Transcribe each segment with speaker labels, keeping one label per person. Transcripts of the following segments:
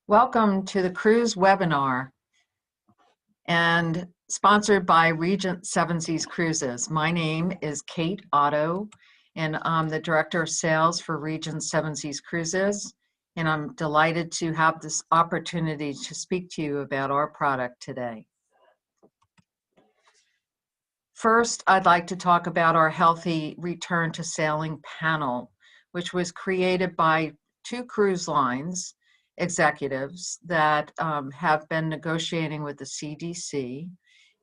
Speaker 1: Welcome to the Cruise Webinar and sponsored by Regent Seven Seas Cruises. My name is Kate Otto and I'm the Director of Sales for Regent Seven Seas Cruises, and I'm delighted to have this opportunity to speak to you about our product today. First, I'd like to talk about our Healthy Return to Sailing panel, which was created by two cruise lines executives that have been negotiating with the CDC,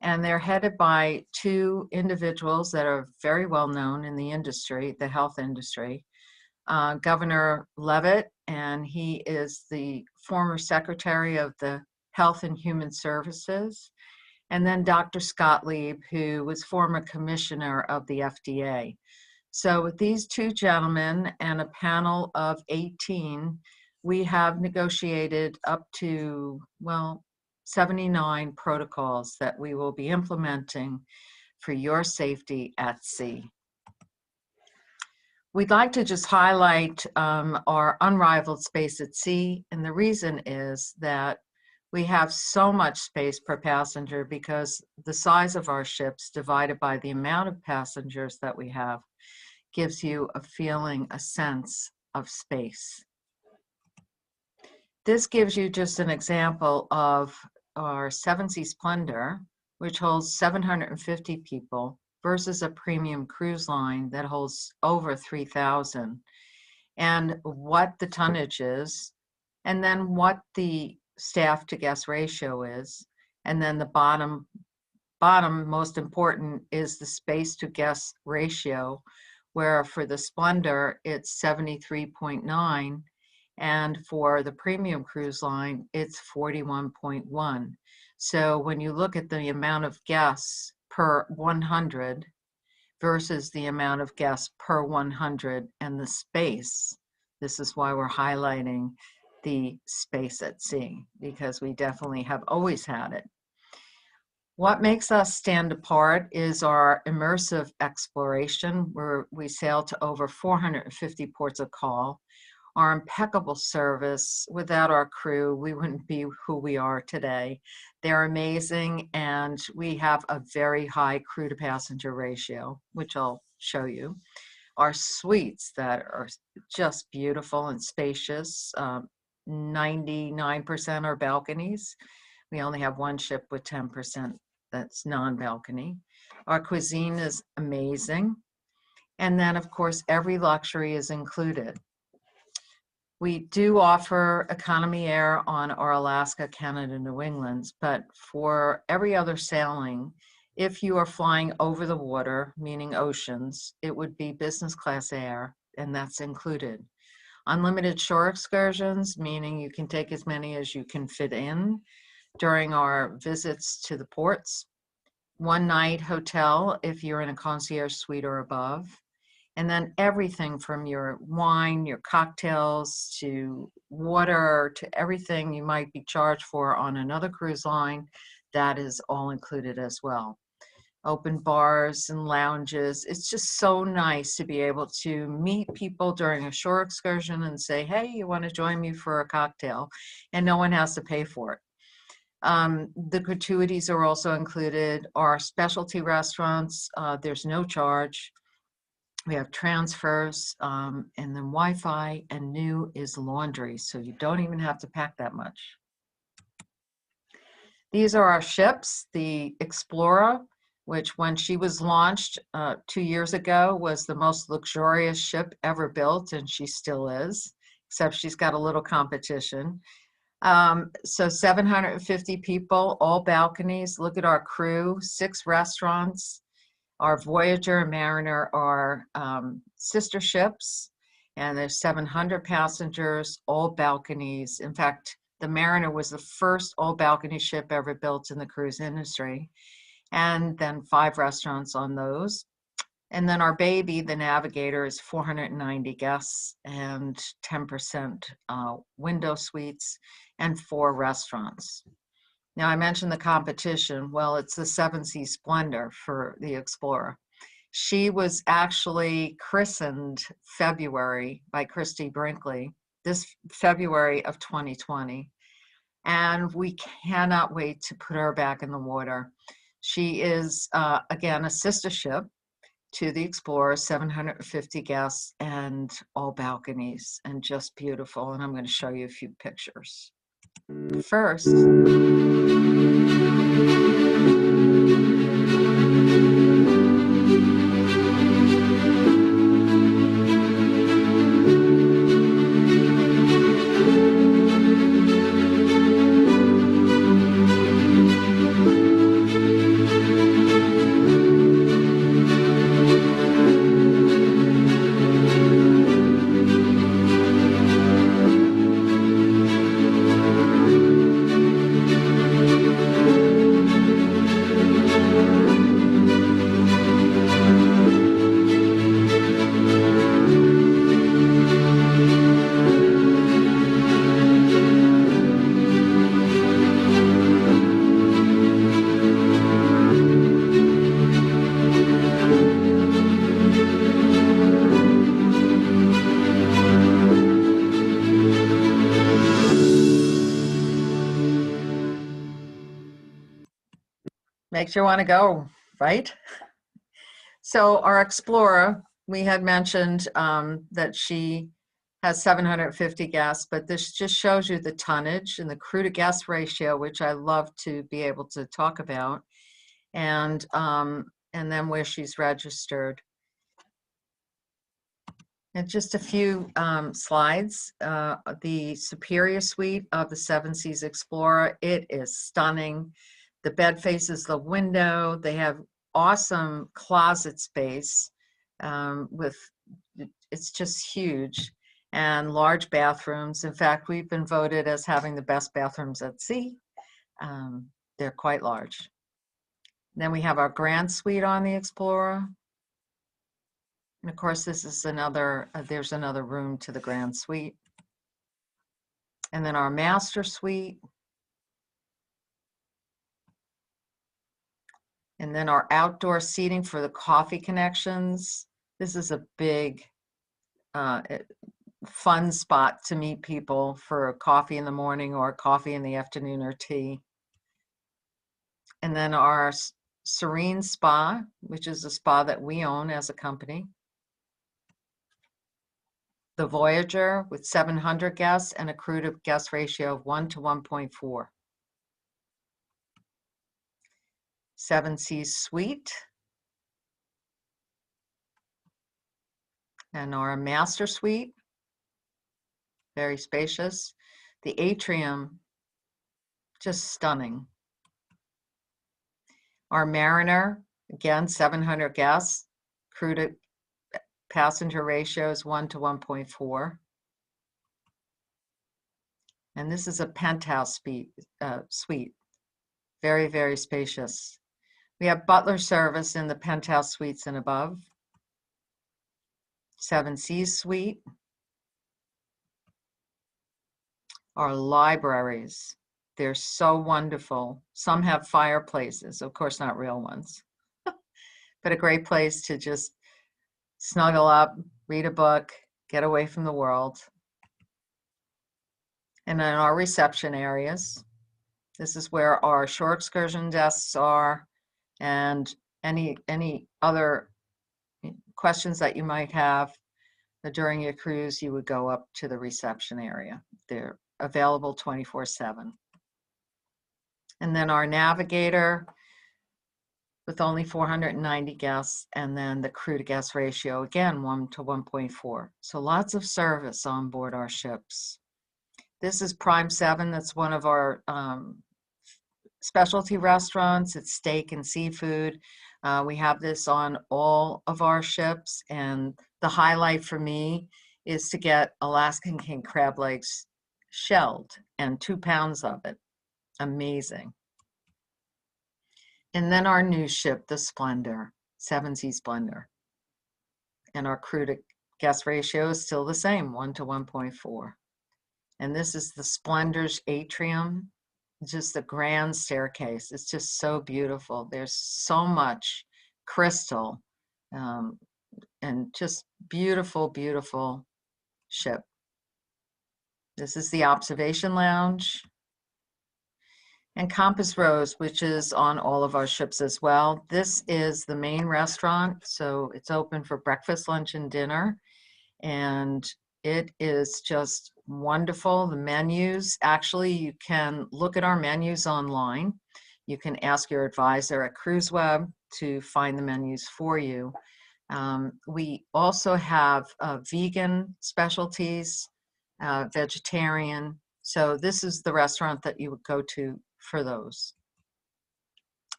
Speaker 1: and they're headed by two individuals that are very well known in the industry, the health industry. Governor Levitt, and he is the former Secretary of the Health and Human Services, and then Dr. Scott Lieb, who was former commissioner of the FDA. So with these two gentlemen and a panel of 18, we have negotiated up to, 79 protocols that we will be implementing for your safety at sea. We'd like to just highlight our unrivaled space at sea, and the reason is that we have so much space per passenger because the size of our ships divided by the amount of passengers that we have gives you a feeling, a sense of space. This gives you just an example of our Seven Seas Splendor, which holds 750 people, versus a premium cruise line that holds over 3,000, and what the tonnage is, and then what the staff to guest ratio is, and then the bottom most important is the space to guest ratio, where for the Splendor it's 73.9, and for the premium cruise line it's 41.1. So when you look at the amount of guests per 100 versus the amount of guests per 100 and the space, this is why we're highlighting the space at sea, because we definitely have always had it. What makes us stand apart is our immersive exploration, where we sail to over 450 ports of call. Our impeccable service. Without our crew, we wouldn't be who we are today. They're amazing, and we have a very high crew to passenger ratio, which I'll show you. Our suites that are just beautiful and spacious. 99% are balconies. We only have one ship with 10% that's non-balcony. Our cuisine is amazing. And then, of course, every luxury is included. We do offer economy air on our Alaska, Canada, New Englands, but for every other sailing, if you are flying over the water, meaning oceans, it would be business class air, and that's included. Unlimited shore excursions, meaning you can take as many as you can fit in during our visits to the ports. One night hotel if you're in a concierge suite or above. And then everything from your wine, your cocktails, to water, to everything you might be charged for on another cruise line, that is all included as well. Open bars and lounges. It's just so nice to be able to meet people during a shore excursion and say, hey, you want to join me for a cocktail? And no one has to pay for it. The gratuities are also included. Our specialty restaurants, there's no charge. We have transfers, and then Wi-Fi, and new is laundry, so you don't even have to pack that much. These are our ships. The Explorer, which when she was launched 2 years ago, was the most luxurious ship ever built, and she still is, except she's got a little competition. So 750 people, all balconies. Look at our crew, 6 restaurants. Our Voyager and Mariner are sister ships, and there's 700 passengers, all balconies. In fact, the Mariner was the first all-balcony ship ever built in the cruise industry, and then 5 restaurants on those. And then our baby, the Navigator, is 490 guests and 10% window suites and 4 restaurants. Now, I mentioned the competition. Well, it's the Seven Seas Splendor for the Explorer. She was actually christened February by Christy Brinkley, this February of 2020. and we cannot wait to put her back in the water. She is, again, a sister ship to the Explorer, 750 guests and all balconies, and just beautiful. And I'm going to show you a few pictures. First, makes you want to go, right? So our Explorer, we had mentioned that she has 750 guests, but this just shows you the tonnage and the crew to guest ratio, which I love to be able to talk about, and then where she's registered. And just a few slides. The Superior Suite of the Seven Seas Explorer, it is stunning. The bed faces the window. They have awesome closet space it's just huge, and large bathrooms. In fact, we've been voted as having the best bathrooms at sea. They're quite large. Then we have our Grand Suite on the Explorer. And of course, this is another, there's another room to the Grand Suite. And then our Master Suite. And then our outdoor seating for the coffee connections. This is a big, fun spot to meet people for a coffee in the morning or coffee in the afternoon or tea. And then our Serene Spa, which is a spa that we own as a company. The Voyager with 700 guests and a crew to guest ratio of 1 to 1.4. Seven Seas Suite. And our Master Suite, very spacious. The atrium, just stunning. Our Mariner, again, 700 guests, crew to passenger ratio is 1 to 1.4. And this is a penthouse suite, very, very spacious. We have butler service in the penthouse suites and above. Seven Seas Suite. Our libraries, they're so wonderful. Some have fireplaces, of course not real ones, but a great place to just snuggle up, read a book, get away from the world. And then our reception areas. This is where our shore excursion desks are, and any other questions that you might have during your cruise, you would go up to the reception area. They're available 24/7. And then our navigator with only 490 guests, and then the crew to guest ratio, again, 1 to 1.4. So lots of service on board our ships. This is Prime 7. That's one of our specialty restaurants. It's steak and seafood. We have this on all of our ships, and the highlight for me is to get Alaskan king crab legs shelled and 2 pounds of it. Amazing. And then our new ship, the Splendor, Seven Seas Splendor. And our crew to guest ratio is still the same, 1 to 1.4. And this is the Splendor's atrium, just the grand staircase. It's just so beautiful. There's so much crystal and just beautiful, beautiful ship. This is the observation lounge. And Compass Rose, which is on all of our ships as well. This is the main restaurant, so it's open for breakfast, lunch, and dinner. And it is just wonderful. The menus, actually, you can look at our menus online. You can ask your advisor at CruiseWeb to find the menus for you. We also have vegan specialties, vegetarian. So this is the restaurant that you would go to for those.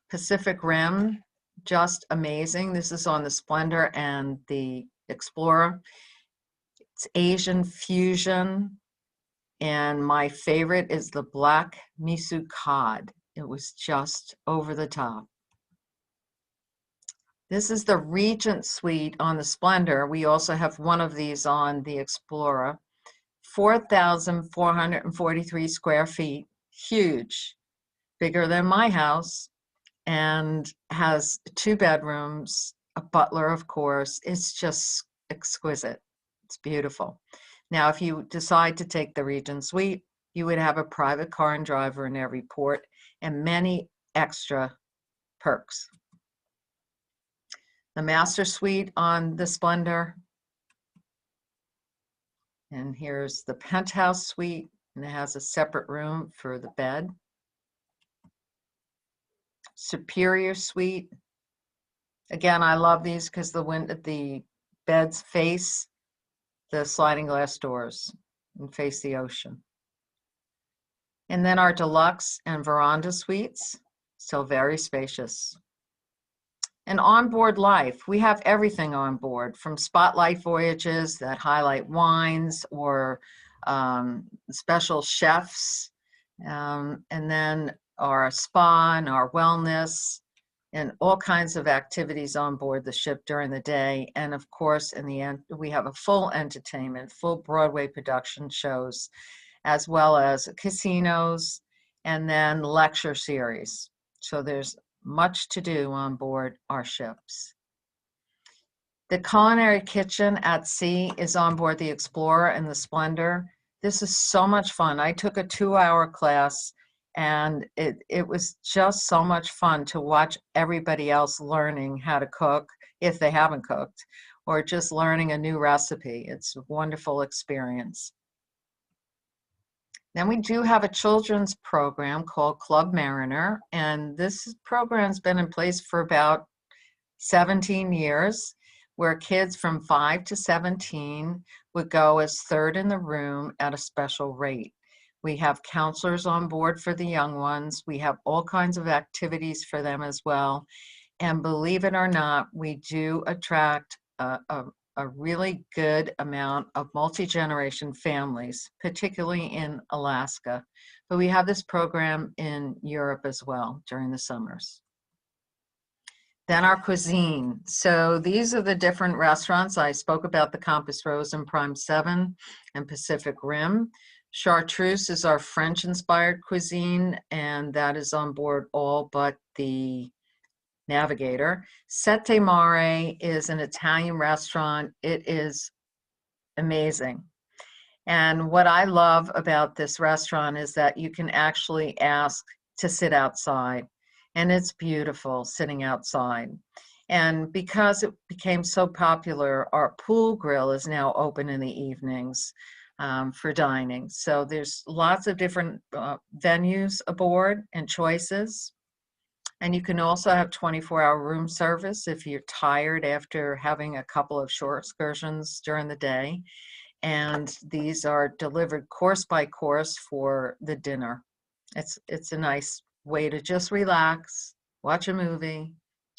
Speaker 1: Pacific Rim, just amazing. This is on the Splendor and the Explorer. It's Asian fusion, and my favorite is the black miso cod. It was just over the top. This is the Regent Suite on the Splendor. We also have one of these on the Explorer. 4,443 square feet, huge, bigger than my house, and has 2 bedrooms, a butler, of course. It's just exquisite. It's beautiful. Now, if you decide to take the Regent Suite, you would have a private car and driver in every port and many extra perks. The Master Suite on the Splendor. And here's the Penthouse Suite, and it has a separate room for the bed. Superior Suite. Again, I love these because the beds face the sliding glass doors and face the ocean. And then our Deluxe and Veranda Suites, still very spacious. And onboard life, we have everything on board, from spotlight voyages that highlight wines or special chefs, and then our spa and our wellness, and all kinds of activities on board the ship during the day. And of course, in the end, we have a full entertainment, full Broadway production shows, as well as casinos, and then lecture series. So there's much to do on board our ships. The Culinary Kitchen at Sea is on board the Explorer and the Splendor. This is so much fun. I took a 2-hour class, and it was just so much fun to watch everybody else learning how to cook, if they haven't cooked, or just learning a new recipe. It's a wonderful experience. Then we do have a children's program called Club Mariner, and this program's been in place for about 17 years, where kids from 5 to 17 would go as third in the room at a special rate. We have counselors on board for the young ones. We have all kinds of activities for them as well. And believe it or not, we do attract a really good amount of multi-generation families, particularly in Alaska. But we have this program in Europe as well during the summers. Then our cuisine. So these are the different restaurants. I spoke about the Compass Rose and Prime 7 and Pacific Rim. Chartreuse is our French-inspired cuisine, and that is on board all but the Navigator. Sette Mare is an Italian restaurant. It is amazing. And what I love about this restaurant is that you can actually ask to sit outside, and it's beautiful sitting outside. And because it became so popular, our pool grill is now open in the evenings for dining. So there's lots of different venues aboard and choices. And you can also have 24-hour room service if you're tired after having a couple of short excursions during the day. And these are delivered course by course for the dinner. It's a nice way to just relax, watch a movie,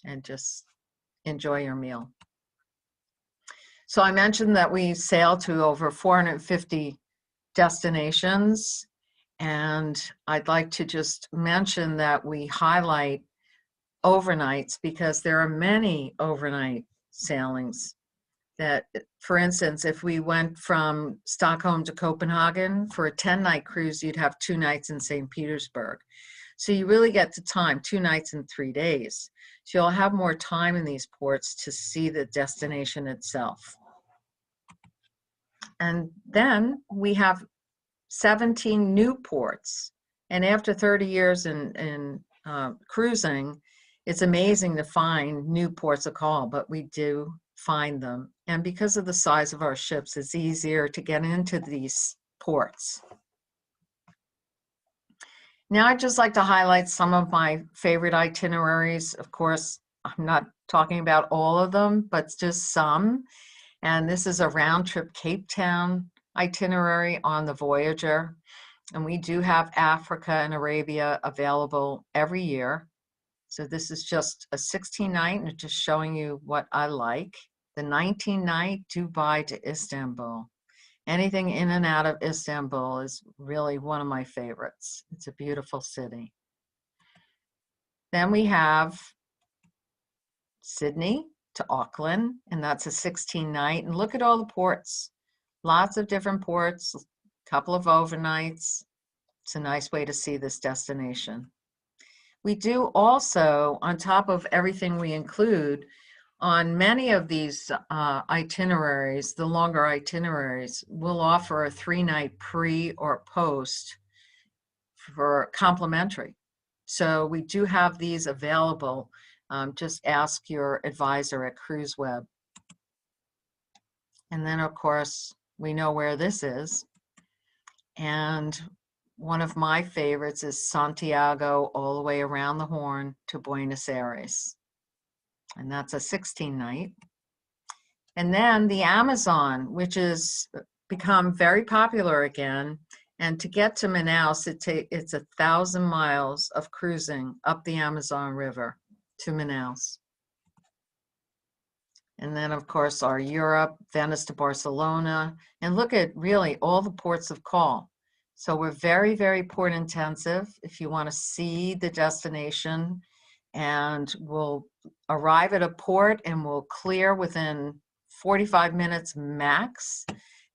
Speaker 1: and just enjoy your meal. So I mentioned that we sail to over 450 destinations, and I'd like to just mention that we highlight overnights because there are many overnight sailings. That, for instance, if we went from Stockholm to Copenhagen for a 10-night cruise, you'd have 2 nights in St. Petersburg. So you really get to time 2 nights and 3 days. So you'll have more time in these ports to see the destination itself. And then we have 17 new ports And after 30 years in cruising, it's amazing to find new ports of call, but we do find them. And because of the size of our ships, it's easier to get into these ports. Now, I'd just like to highlight some of my favorite itineraries. Of course, I'm not talking about all of them, but just some. And this is a round trip Cape Town itinerary on the Voyager. And we do have Africa and Arabia available every year. So this is just a 16-night and just showing you what I like. The 19-night Dubai to Istanbul. Anything in and out of Istanbul is really one of my favorites. It's a beautiful city. Then we have Sydney to Auckland, and that's a 16-night. And look at all the ports. Lots of different ports, a couple of overnights. It's a nice way to see this destination. We do also, on top of everything we include, on many of these itineraries, the longer itineraries, we'll offer a 3-night pre or post for complimentary. So we do have these available. Just ask your advisor at CruiseWeb. And then, of course, we know where this is. And one of my favorites is Santiago all the way around the Horn to Buenos Aires. And that's a 16-night. And then the Amazon, which has become very popular again. And to get to Manaus, it's 1,000 miles of cruising up the Amazon River to Manaus. And then, of course, our Europe, Venice to Barcelona. And look at really all the ports of call. So we're very, very port intensive. If you want to see the destination, and we'll arrive at a port and we'll clear within 45 minutes max.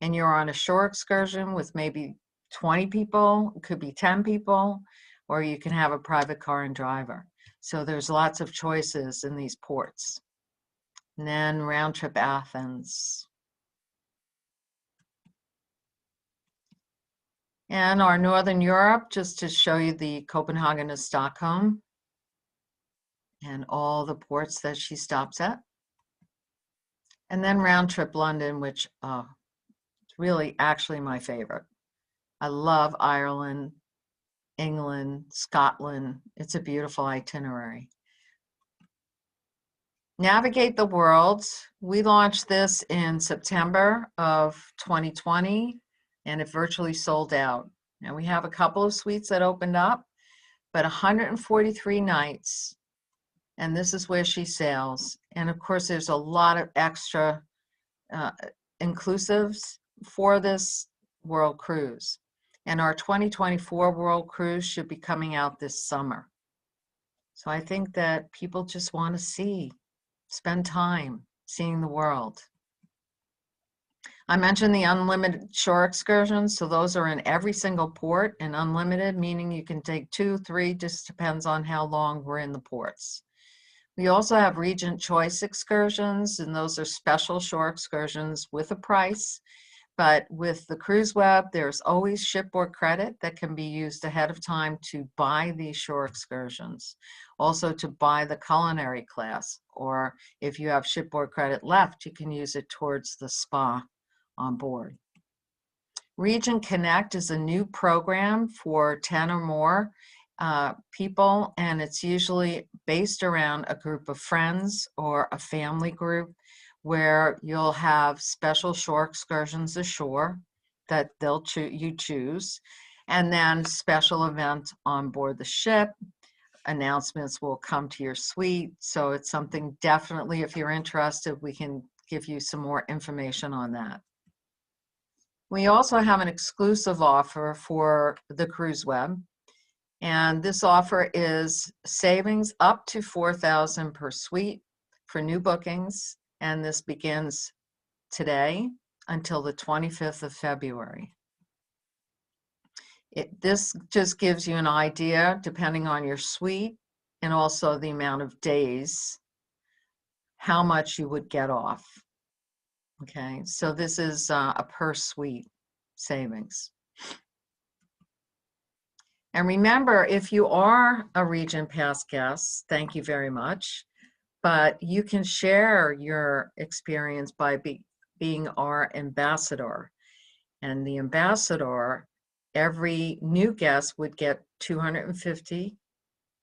Speaker 1: And you're on a shore excursion with maybe 20 people, it could be 10 people, or you can have a private car and driver. So there's lots of choices in these ports. And then round trip Athens. And our Northern Europe, just to show you the Copenhagen to Stockholm and all the ports that she stops at. And then round trip London, which is really actually my favorite. I love Ireland, England, Scotland. It's a beautiful itinerary. Navigate the World. We launched this in September of 2020, and it virtually sold out. Now we have a couple of suites that opened up, but 143 nights, and this is where she sails. And of course, there's a lot of extra inclusives for this world cruise. And our 2024 world cruise should be coming out this summer. So I think that people just want to spend time seeing the world. I mentioned the unlimited shore excursions. So those are in every single port, and unlimited, meaning you can take 2, 3, just depends on how long we're in the ports. We also have Regent Choice excursions, and those are special shore excursions with a price. But with the CruiseWeb, there's always shipboard credit that can be used ahead of time to buy these shore excursions. Also to buy the Culinary class, or if you have shipboard credit left, you can use it towards the spa on board. Regent Connect is a new program for 10 or more people, and it's usually based around a group of friends or a family group, where you'll have special shore excursions ashore that you choose, and then special event on board the ship. Announcements will come to your suite. So it's something definitely, if you're interested, we can give you some more information on that. We also have an exclusive offer for the CruiseWeb, and this offer is savings up to $4,000 per suite for new bookings. And this begins today until the 25th of February. This just gives you an idea, depending on your suite and also the amount of days, how much you would get off. Okay, so this is a per suite savings. And remember, if you are a Regent Pass guest, thank you very much. But you can share your experience by being our ambassador. And the ambassador, every new guest would get 250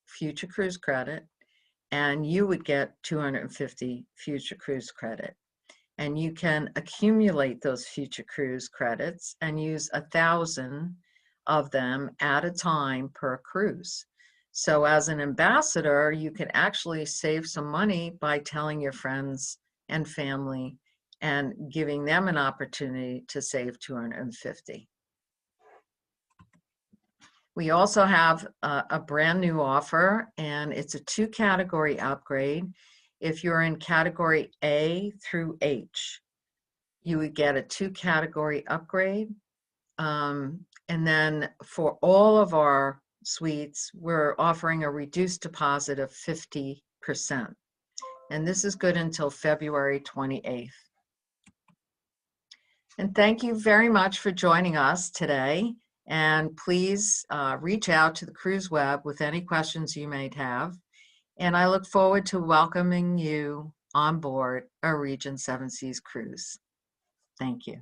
Speaker 1: future cruise credit, and you would get 250 future cruise credit. And you can accumulate those future cruise credits and use 1,000 of them at a time per cruise. So as an ambassador, you can actually save some money by telling your friends and family and giving them an opportunity to save 250. We also have a brand new offer, and it's a 2-category upgrade. If you're in category A through H, you would get a 2-category upgrade. And then for all of our suites, we're offering a reduced deposit of 50%. And this is good until February 28th. And thank you very much for joining us today. And please reach out to the Cruise Web with any questions you may have. And I look forward to welcoming you on board a Regent Seven Seas cruise. Thank you.